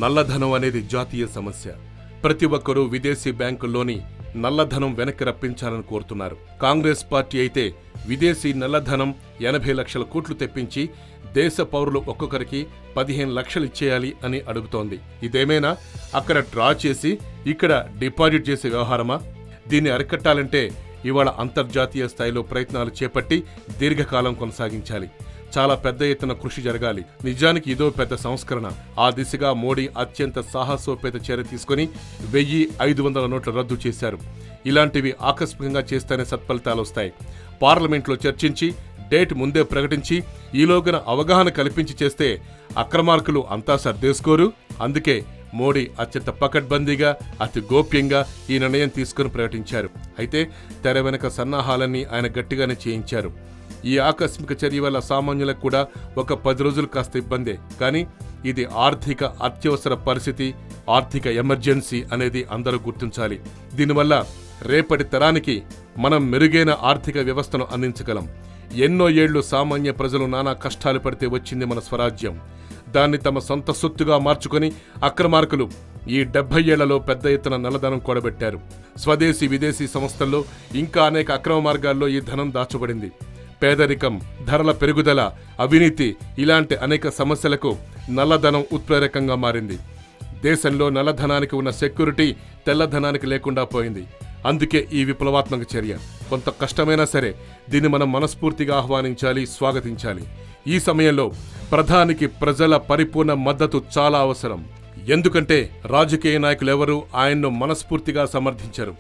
నల్లధనం అనేది జాతీయ సమస్య. ప్రతి ఒక్కరూ విదేశీ బ్యాంకుల్లోని నల్లధనం వెనక్కి రప్పించాలని కోరుతున్నారు. కాంగ్రెస్ పార్టీ అయితే విదేశీ నల్లధనం 80 లక్షల కోట్లు తెప్పించి దేశ పౌరులు ఒక్కొక్కరికి 15 లక్షలు ఇచ్చేయాలి అని అడుగుతోంది. ఇదేమైనా అక్కడ డ్రా చేసి ఇక్కడ డిపాజిట్ చేసే వ్యవహారమా? దీన్ని అరికట్టాలంటే ఇవాళ అంతర్జాతీయ స్థాయిలో ప్రయత్నాలు చేపట్టి దీర్ఘకాలం కొనసాగించాలి. చాలా పెద్ద ఎత్తున కృషి జరగాలి. నిజానికి ఇదో పెద్ద సంస్కరణ. ఆ దిశగా మోడీ అత్యంత సాహసోపేత చర్య తీసుకుని 1500 నోట్ల రద్దు చేశారు. ఇలాంటివి ఆకస్మికంగా చేస్తేనే సత్ఫలితాలు వస్తాయి. పార్లమెంట్లో చర్చించి డేట్ ముందే ప్రకటించి ఈలోగన అవగాహన కల్పించి చేస్తే అక్రమార్కులు అంతా సర్దేసుకోరు. అందుకే మోడీ అత్యంత పకడ్బందీగా అతి గోప్యంగా ఈ నిర్ణయం తీసుకుని ప్రకటించారు. అయితే తెర వెనక సన్నాహాలన్నీ ఆయన గట్టిగానే చేయించారు. ఈ ఆకస్మిక చర్య వల్ల సామాన్యులకు కూడా ఒక 10 రోజులు కాస్త ఇబ్బందే. కానీ ఇది ఆర్థిక అత్యవసర పరిస్థితి, ఆర్థిక ఎమర్జెన్సీ అనేది అందరూ గుర్తించాలి. దీనివల్ల రేపటి తరానికి మనం మెరుగైన ఆర్థిక వ్యవస్థను అందించగలం. ఎన్నో ఏళ్లు సామాన్య ప్రజలు నానా కష్టాలు పడితే వచ్చింది మన స్వరాజ్యం. దాన్ని తమ సొంత సొత్తుగా మార్చుకొని అక్రమార్కులు ఈ 70 ఏళ్లలో పెద్ద ఎత్తున నల్లధనం కూడబెట్టారు. స్వదేశీ విదేశీ సంస్థల్లో ఇంకా అనేక అక్రమ మార్గాల్లో ఈ ధనం దాచబడింది. పేదరికం, ధరల పెరుగుదల, అవినీతి ఇలాంటి అనేక సమస్యలకు నల్లధనం ఉత్ప్రేరకంగా మారింది. దేశంలో నల్లధనానికి ఉన్న సెక్యూరిటీ తెల్లధనానికి లేకుండా పోయింది. అందుకే ఈ విప్లవాత్మక చర్య. కొంత కష్టమైనా సరే దీన్ని మనం మనస్ఫూర్తిగా ఆహ్వానించాలి, స్వాగతించాలి. ఈ సమయంలో ప్రధానికి ప్రజల పరిపూర్ణ మద్దతు చాలా అవసరం. ఎందుకంటే రాజకీయ నాయకులెవరూ ఆయన్ను మనస్ఫూర్తిగా సమర్థించరు.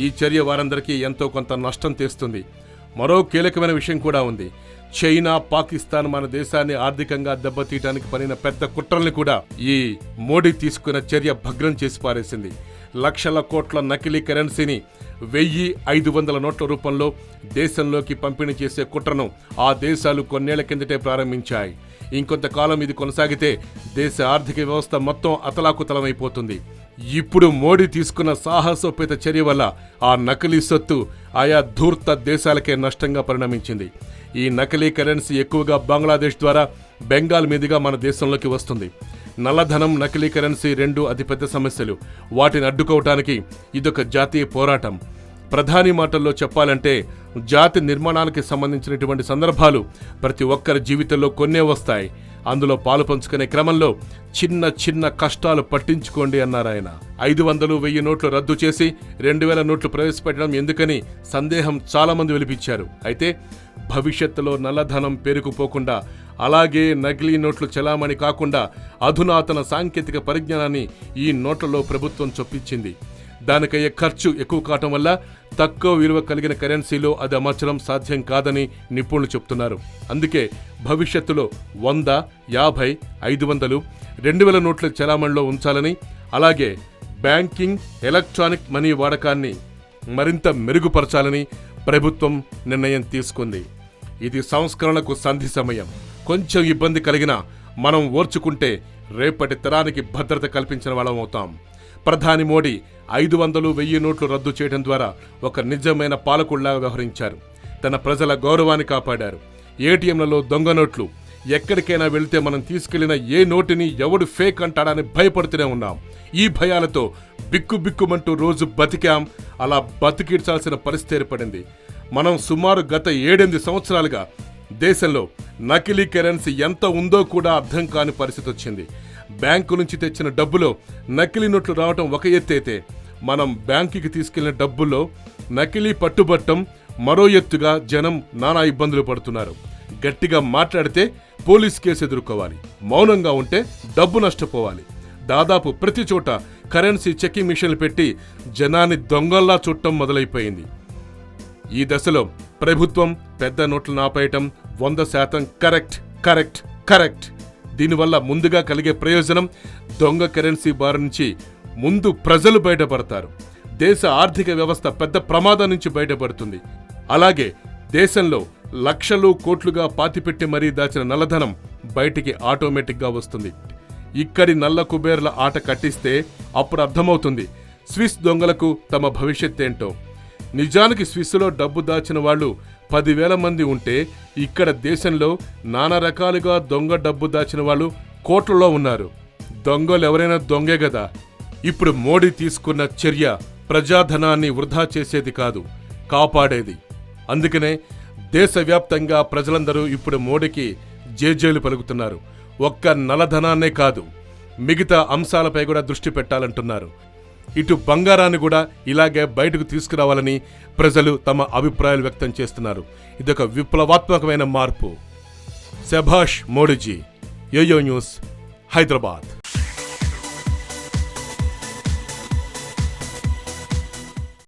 ఈ చర్య వారందరికీ ఎంతో కొంత నష్టం తెస్తుంది. మరో కీలకమైన విషయం కూడా ఉంది. చైనా, పాకిస్తాన్ మన దేశాన్ని ఆర్థికంగా దెబ్బతీయడానికి పనిన పెద్ద కుట్రల్ని కూడా ఈ మోడీ తీసుకున్న చర్య భగ్నం చేసి పారేసింది. లక్షల కోట్ల నకిలీ కరెన్సీని 1500 నోట్ల రూపంలో దేశంలోకి పంపిణీ చేసే కుట్రను ఆ దేశాలు కొన్నేళ్ల కిందటే ప్రారంభించాయి. ఇంకొంతకాలం ఇది కొనసాగితే దేశ ఆర్థిక వ్యవస్థ మొత్తం అతలాకుతలమైపోతుంది. ఇప్పుడు మోడీ తీసుకున్న సాహసోపేత చర్య వల్ల ఆ నకిలీ సొత్తు ఆయా ధూర్త దేశాలకే నష్టంగా పరిణమించింది. ఈ నకిలీ కరెన్సీ ఎక్కువగా బంగ్లాదేశ్ ద్వారా బెంగాల్ మీదుగా మన దేశంలోకి వస్తుంది. నల్లధనం, నకిలీ కరెన్సీ రెండు అతిపెద్ద సమస్యలు. వాటిని అడ్డుకోవటానికి ఇదొక జాతీయ పోరాటం. ప్రధాని మాటల్లో చెప్పాలంటే జాతి నిర్మాణానికి సంబంధించినటువంటి సందర్భాలు ప్రతి ఒక్కరి జీవితంలో కొన్నే వస్తాయి. అందులో పాలు పంచుకునే క్రమంలో చిన్న చిన్న కష్టాలు పట్టించుకోండి అన్నారాయన. 500, 1000 నోట్లు రద్దు చేసి 2000 నోట్లు ప్రవేశపెట్టడం ఎందుకని సందేహం చాలా మంది వెలిపించారు. అయితే భవిష్యత్తులో నల్లధనం పేరుకుపోకుండా, అలాగే నకిలీ నోట్లు చెలామణి కాకుండా అధునాతన సాంకేతిక పరిజ్ఞానాన్ని ఈ నోట్లలో ప్రభుత్వం చొప్పించింది. దానికయ్యే ఖర్చు ఎక్కువ కావటం వల్ల తక్కువ విలువ కలిగిన కరెన్సీలో అది అమర్చడం సాధ్యం కాదని నిపుణులు చెప్తున్నారు. అందుకే భవిష్యత్తులో 100, 50, 500, 2000 నోట్ల చలామణిలో ఉంచాలని, అలాగే బ్యాంకింగ్, ఎలక్ట్రానిక్ మనీ వాడకాన్ని మరింత మెరుగుపరచాలని ప్రభుత్వం నిర్ణయం తీసుకుంది. ఇది సంస్కరణకు సంధి సమయం. కొంచెం ఇబ్బంది కలిగినా మనం ఓర్చుకుంటే రేపటి తరానికి భద్రత కల్పించిన వాళ్ళం అవుతాం. ప్రధాని మోడీ 500, 1000 నోట్లు రద్దు చేయడం ద్వారా ఒక నిజమైన పాలకుడిలా వ్యవహరించారు. తన ప్రజల గౌరవాన్ని కాపాడారు. ఏటీఎంలలో దొంగ నోట్లు, ఎక్కడికైనా వెళితే మనం తీసుకెళ్లిన ఏ నోటిని ఎవడు ఫేక్ అంటాడని భయపడుతూనే ఉన్నాం. ఈ భయాలతో బిక్కుబిక్కుమంటూ రోజు బతికాం. అలా బతికిడ్చాల్సిన పరిస్థితి ఏర్పడింది. మనం సుమారు గత 7-8 సంవత్సరాలుగా దేశంలో నకిలీ కరెన్సీ ఎంత ఉందో కూడా అర్థం కాని పరిస్థితి వచ్చింది. బ్యాంకు నుంచి తెచ్చిన డబ్బులో నకిలీ నోట్లు రావటం ఒక ఎత్తైతే, మనం బ్యాంకుకి తీసుకెళ్లిన డబ్బుల్లో నకిలీ పట్టుబట్టం మరో ఎత్తుగా జనం నానా ఇబ్బందులు పడుతున్నారు. గట్టిగా మాట్లాడితే పోలీస్ కేసు ఎదుర్కోవాలి, మౌనంగా ఉంటే డబ్బు నష్టపోవాలి. దాదాపు ప్రతి చోట కరెన్సీ చెకింగ్ మిషన్లు పెట్టి జనాన్ని దొంగల్లా చుట్టం మొదలైపోయింది. ఈ దశలో ప్రభుత్వం పెద్ద నోట్లను ఆపేయటం 100% కరెక్ట్ కరెక్ట్ కరెక్ట్. దీనివల్ల ముందుగా కలిగే ప్రయోజనం, దొంగ కరెన్సీ బారి నుంచి ముందు ప్రజలు బయటపడతారు. దేశ ఆర్థిక వ్యవస్థ పెద్ద ప్రమాదం నుంచి బయటపడుతుంది. అలాగే దేశంలో లక్షలు కోట్లుగా పాతిపెట్టి మరీ దాచిన నల్లధనం బయటికి ఆటోమేటిక్గా వస్తుంది. ఇక్కడి నల్ల కుబేర్ల ఆట కట్టిస్తే అప్పుడు అర్థమవుతుంది స్విస్ దొంగలకు తమ భవిష్యత్తేంటో. నిజానికి స్విస్లో డబ్బు దాచిన వాళ్ళు 10,000 మంది ఉంటే ఇక్కడ దేశంలో నానా రకాలుగా దొంగ డబ్బు దాచిన వాళ్ళు కోట్లలో ఉన్నారు. దొంగలు ఎవరైనా దొంగే కదా. ఇప్పుడు మోడీ తీసుకున్న చర్య ప్రజాధనాన్ని వృధా చేసేది కాదు, కాపాడేది. అందుకనే దేశవ్యాప్తంగా ప్రజలందరూ ఇప్పుడు మోడీకి జేజేలు పలుకుతున్నారు. ఒక్క నల్లధనాన్నే కాదు, మిగతా అంశాలపై కూడా దృష్టి పెట్టాలంటున్నారు. ఇటు బంగారాన్ని కూడా ఇలాగే బయటకు తీసుకురావాలని ప్రజలు తమ అభిప్రాయాలు వ్యక్తం చేస్తున్నారు. ఇదొక విప్లవాత్మకమైన మార్పు. శభాష్ మోడీజీ. Yo-yo news, Hyderabad.